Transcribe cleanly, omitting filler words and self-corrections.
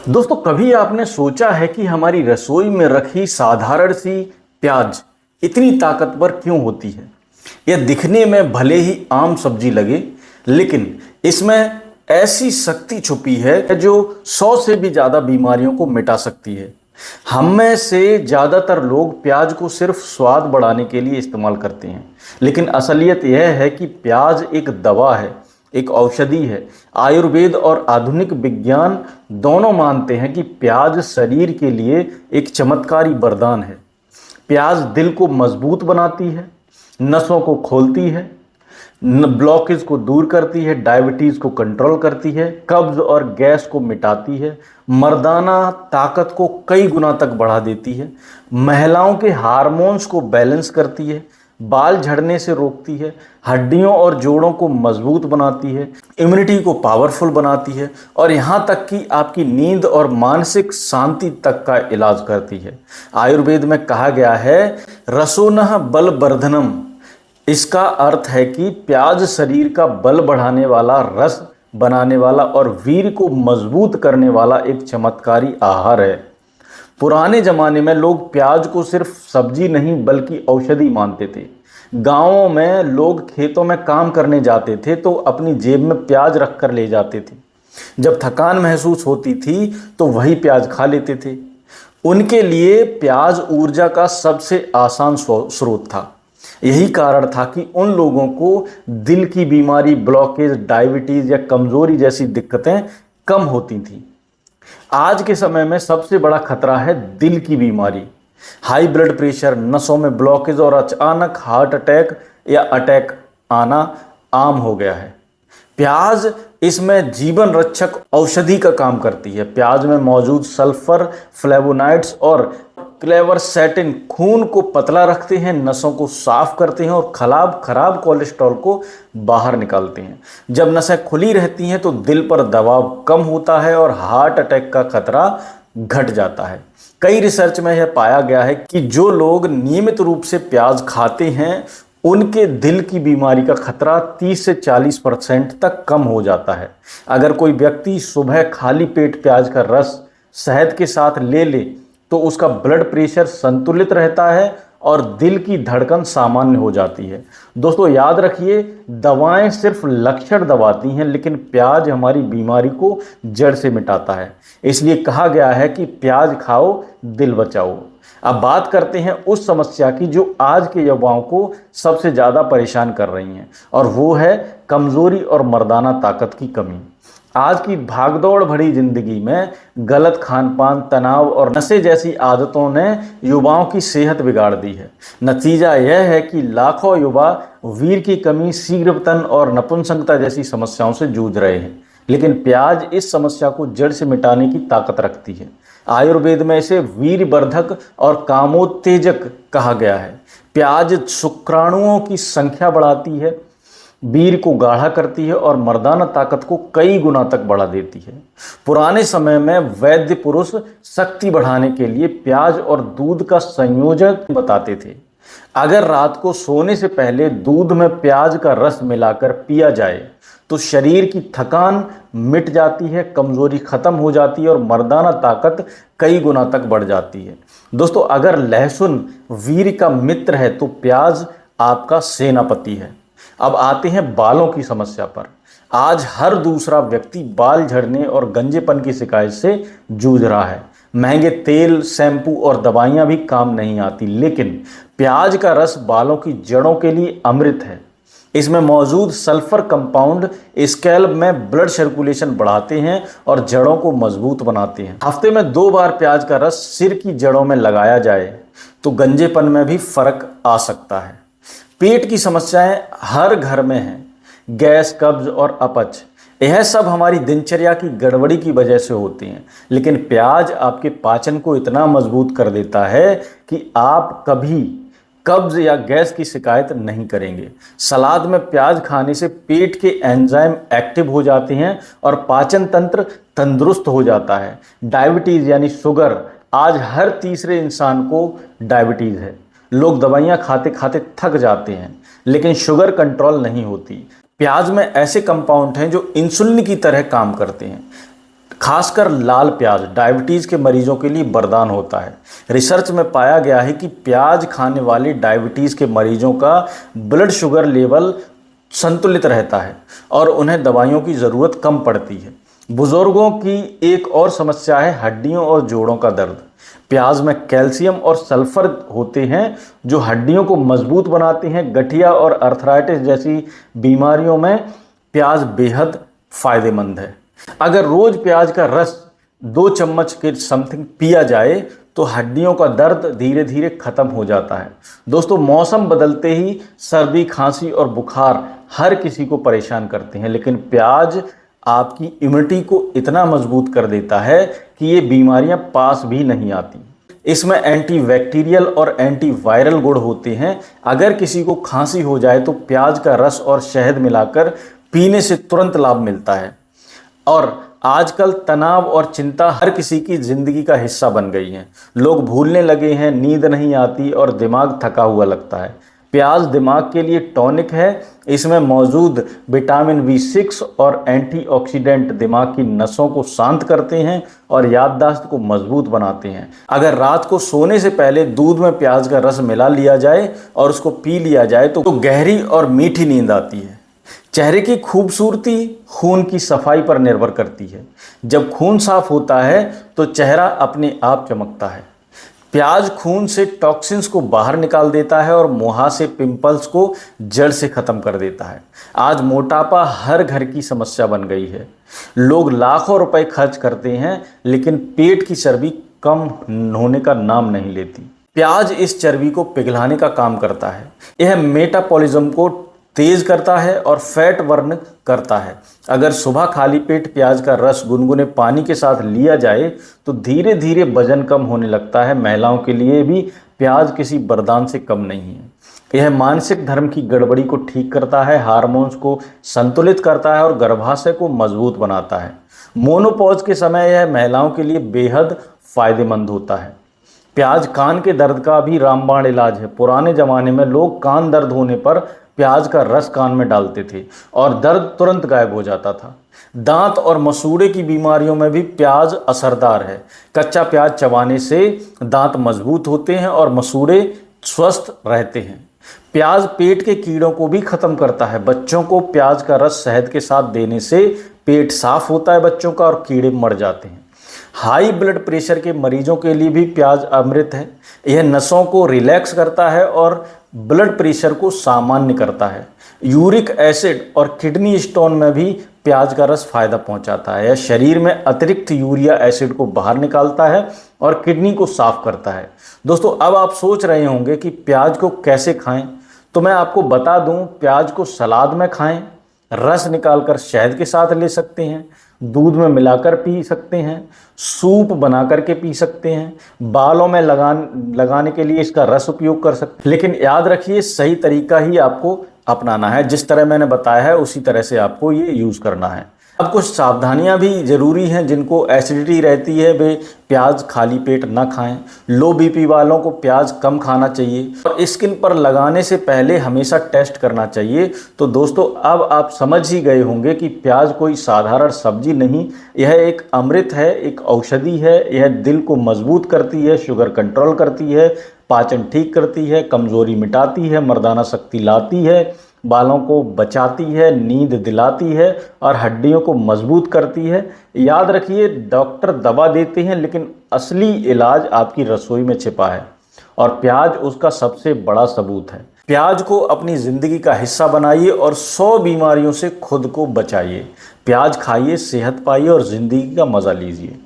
दोस्तों, कभी आपने सोचा है कि हमारी रसोई में रखी साधारण सी प्याज इतनी ताकतवर क्यों होती है। यह दिखने में भले ही आम सब्जी लगे, लेकिन इसमें ऐसी शक्ति छुपी है जो 100 से भी ज़्यादा बीमारियों को मिटा सकती है। हम में से ज़्यादातर लोग प्याज को सिर्फ स्वाद बढ़ाने के लिए इस्तेमाल करते हैं, लेकिन असलियत यह है कि प्याज एक दवा है, एक औषधि है। आयुर्वेद और आधुनिक विज्ञान दोनों मानते हैं कि प्याज शरीर के लिए एक चमत्कारी वरदान है। प्याज दिल को मजबूत बनाती है, नसों को खोलती है, ब्लॉकेज को दूर करती है, डायबिटीज को कंट्रोल करती है, कब्ज और गैस को मिटाती है, मर्दाना ताकत को कई गुना तक बढ़ा देती है, महिलाओं के हार्मोन्स को बैलेंस करती है, बाल झड़ने से रोकती है, हड्डियों और जोड़ों को मजबूत बनाती है, इम्यूनिटी को पावरफुल बनाती है और यहाँ तक कि आपकी नींद और मानसिक शांति तक का इलाज करती है। आयुर्वेद में कहा गया है रसोनः बलवर्धनम। इसका अर्थ है कि प्याज शरीर का बल बढ़ाने वाला, रस बनाने वाला और वीर को मजबूत करने वाला एक चमत्कारी आहार है। पुराने ज़माने में लोग प्याज को सिर्फ सब्जी नहीं बल्कि औषधि मानते थे। गांवों में लोग खेतों में काम करने जाते थे तो अपनी जेब में प्याज रख कर ले जाते थे। जब थकान महसूस होती थी तो वही प्याज खा लेते थे। उनके लिए प्याज ऊर्जा का सबसे आसान स्रोत था। यही कारण था कि उन लोगों को दिल की बीमारी, ब्लॉकेज, डायबिटीज़ या कमज़ोरी जैसी दिक्कतें कम होती थीं। आज के समय में सबसे बड़ा खतरा है दिल की बीमारी, हाई ब्लड प्रेशर, नसों में ब्लॉकेज और अचानक हार्ट अटैक या अटैक आना आम हो गया है। प्याज इसमें जीवन रक्षक औषधि का काम करती है। प्याज में मौजूद सल्फर, फ्लेवोनाइड्स और क्लेवरसेटिन खून को पतला रखते हैं, नसों को साफ करते हैं और खराब कोलेस्ट्रॉल को बाहर निकालते हैं। जब नसें खुली रहती हैं तो दिल पर दबाव कम होता है और हार्ट अटैक का खतरा घट जाता है। कई रिसर्च में यह पाया गया है कि जो लोग नियमित रूप से प्याज खाते हैं उनके दिल की बीमारी का खतरा 30 से 40% तक कम हो जाता है। अगर कोई व्यक्ति सुबह खाली पेट प्याज का रस शहद के साथ ले तो उसका ब्लड प्रेशर संतुलित रहता है और दिल की धड़कन सामान्य हो जाती है। दोस्तों, याद रखिए, दवाएं सिर्फ लक्षण दबाती हैं, लेकिन प्याज हमारी बीमारी को जड़ से मिटाता है। इसलिए कहा गया है कि प्याज खाओ, दिल बचाओ। अब बात करते हैं उस समस्या की जो आज के युवाओं को सबसे ज़्यादा परेशान कर रही हैं, और वो है कमज़ोरी और मर्दाना ताकत की कमी। आज की भागदौड़ भरी जिंदगी में गलत खानपान, तनाव और नशे जैसी आदतों ने युवाओं की सेहत बिगाड़ दी है। नतीजा यह है कि लाखों युवा वीर की कमी, शीघ्रपतन और नपुंसकता जैसी समस्याओं से जूझ रहे हैं। लेकिन प्याज इस समस्या को जड़ से मिटाने की ताकत रखती है। आयुर्वेद में इसे वीरवर्धक और कामोत्तेजक कहा गया है। प्याज शुक्राणुओं की संख्या बढ़ाती है, वीर को गाढ़ा करती है और मर्दाना ताकत को कई गुना तक बढ़ा देती है। पुराने समय में वैद्य पुरुष शक्ति बढ़ाने के लिए प्याज और दूध का संयोजन बताते थे। अगर रात को सोने से पहले दूध में प्याज का रस मिलाकर पिया जाए तो शरीर की थकान मिट जाती है, कमजोरी खत्म हो जाती है और मर्दाना ताकत कई गुना तक बढ़ जाती है। दोस्तों, अगर लहसुन वीर का मित्र है तो प्याज आपका सेनापति है। अब आते हैं बालों की समस्या पर। आज हर दूसरा व्यक्ति बाल झड़ने और गंजेपन की शिकायत से जूझ रहा है। महंगे तेल, शैम्पू और दवाइयाँ भी काम नहीं आती, लेकिन प्याज का रस बालों की जड़ों के लिए अमृत है। इसमें मौजूद सल्फर कंपाउंड स्कैल्प में ब्लड सर्कुलेशन बढ़ाते हैं और जड़ों को मजबूत बनाते हैं। हफ्ते में 2 बार प्याज का रस सिर की जड़ों में लगाया जाए तो गंजेपन में भी फर्क आ सकता है। पेट की समस्याएं हर घर में हैं, गैस, कब्ज और अपच। यह सब हमारी दिनचर्या की गड़बड़ी की वजह से होती हैं, लेकिन प्याज आपके पाचन को इतना मजबूत कर देता है कि आप कभी कब्ज या गैस की शिकायत नहीं करेंगे। सलाद में प्याज खाने से पेट के एंजाइम एक्टिव हो जाते हैं और पाचन तंत्र तंदुरुस्त हो जाता है। डायबिटीज़ यानी शुगर, आज हर तीसरे इंसान को डायबिटीज़ है। लोग दवाइयाँ खाते खाते थक जाते हैं, लेकिन शुगर कंट्रोल नहीं होती। प्याज में ऐसे कंपाउंड हैं जो इंसुलिन की तरह काम करते हैं। खासकर लाल प्याज डायबिटीज़ के मरीजों के लिए वरदान होता है। रिसर्च में पाया गया है कि प्याज खाने वाले डायबिटीज़ के मरीजों का ब्लड शुगर लेवल संतुलित रहता है और उन्हें दवाइयों की ज़रूरत कम पड़ती है। बुजुर्गों की एक और समस्या है हड्डियों और जोड़ों का दर्द। प्याज में कैल्शियम और सल्फर होते हैं जो हड्डियों को मजबूत बनाते हैं। गठिया और अर्थराइटिस जैसी बीमारियों में प्याज बेहद फायदेमंद है। अगर रोज प्याज का रस 2 चम्मच के समथिंग पिया जाए तो हड्डियों का दर्द धीरे धीरे खत्म हो जाता है। दोस्तों, मौसम बदलते ही सर्दी, खांसी और बुखार हर किसी को परेशान करते हैं, लेकिन प्याज आपकी इम्यूनिटी को इतना मजबूत कर देता है कि ये बीमारियां पास भी नहीं आती। इसमें एंटीबैक्टीरियल और एंटीवायरल गुण होते हैं। अगर किसी को खांसी हो जाए तो प्याज का रस और शहद मिलाकर पीने से तुरंत लाभ मिलता है। और आजकल तनाव और चिंता हर किसी की जिंदगी का हिस्सा बन गई है। लोग भूलने लगे हैं, नींद नहीं आती और दिमाग थका हुआ लगता है। प्याज दिमाग के लिए टॉनिक है। इसमें मौजूद विटामिन B6 और एंटीऑक्सीडेंट दिमाग की नसों को शांत करते हैं और याददाश्त को मजबूत बनाते हैं। अगर रात को सोने से पहले दूध में प्याज का रस मिला लिया जाए और उसको पी लिया जाए तो गहरी और मीठी नींद आती है। चेहरे की खूबसूरती खून की सफाई पर निर्भर करती है। जब खून साफ होता है तो चेहरा अपने आप चमकता है। प्याज खून से टॉक्सिन्स को बाहर निकाल देता है और मुहासे पिंपल्स को जड़ से खत्म कर देता है। आज मोटापा हर घर की समस्या बन गई है। लोग लाखों रुपए खर्च करते हैं लेकिन पेट की चर्बी कम होने का नाम नहीं लेती। प्याज इस चर्बी को पिघलाने का काम करता है। यह मेटाबॉलिज्म को तेज करता है और फैट बर्न करता है। अगर सुबह खाली पेट प्याज का रस गुनगुने पानी के साथ लिया जाए तो धीरे धीरे वजन कम होने लगता है। महिलाओं के लिए भी प्याज किसी वरदान से कम नहीं है। यह मानसिक धर्म की गड़बड़ी को ठीक करता है, हार्मोन्स को संतुलित करता है और गर्भाशय को मजबूत बनाता है। मोनोपॉज के समय यह महिलाओं के लिए बेहद फायदेमंद होता है। प्याज कान के दर्द का भी रामबाण इलाज है। पुराने ज़माने में लोग कान दर्द होने पर प्याज का रस कान में डालते थे और दर्द तुरंत गायब हो जाता था। दांत और मसूड़े की बीमारियों में भी प्याज असरदार है। कच्चा प्याज चबाने से दांत मजबूत होते हैं और मसूड़े स्वस्थ रहते हैं। प्याज पेट के कीड़ों को भी खत्म करता है। बच्चों को प्याज का रस शहद के साथ देने से पेट साफ होता है बच्चों का और कीड़े मर जाते हैं। हाई ब्लड प्रेशर के मरीजों के लिए भी प्याज अमृत है। यह नसों को रिलैक्स करता है और ब्लड प्रेशर को सामान्य करता है। यूरिक एसिड और किडनी स्टोन में भी प्याज का रस फायदा पहुंचाता है। यह शरीर में अतिरिक्त यूरिया एसिड को बाहर निकालता है और किडनी को साफ करता है। दोस्तों, अब आप सोच रहे होंगे कि प्याज को कैसे खाएं, तो मैं आपको बता दूं, प्याज को सलाद में खाएं, रस निकालकर शहद के साथ ले सकते हैं, दूध में मिलाकर पी सकते हैं, सूप बना करके पी सकते हैं, बालों में लगाने के लिए इसका रस उपयोग कर सकते हैं। लेकिन याद रखिए, सही तरीका ही आपको अपनाना है। जिस तरह मैंने बताया है उसी तरह से आपको ये यूज़ करना है। अब कुछ सावधानियां भी ज़रूरी हैं। जिनको एसिडिटी रहती है वे प्याज खाली पेट ना खाएं। लो बीपी वालों को प्याज कम खाना चाहिए और स्किन पर लगाने से पहले हमेशा टेस्ट करना चाहिए। तो दोस्तों, अब आप समझ ही गए होंगे कि प्याज कोई साधारण सब्जी नहीं, यह एक अमृत है, एक औषधि है। यह दिल को मजबूत करती है, शुगर कंट्रोल करती है, पाचन ठीक करती है, कमजोरी मिटाती है, मर्दाना शक्ति लाती है, बालों को बचाती है, नींद दिलाती है और हड्डियों को मजबूत करती है। याद रखिए, डॉक्टर दवा देते हैं लेकिन असली इलाज आपकी रसोई में छिपा है और प्याज उसका सबसे बड़ा सबूत है। प्याज को अपनी ज़िंदगी का हिस्सा बनाइए और 100 बीमारियों से खुद को बचाइए। प्याज खाइए, सेहत पाइए और ज़िंदगी का मज़ा लीजिए।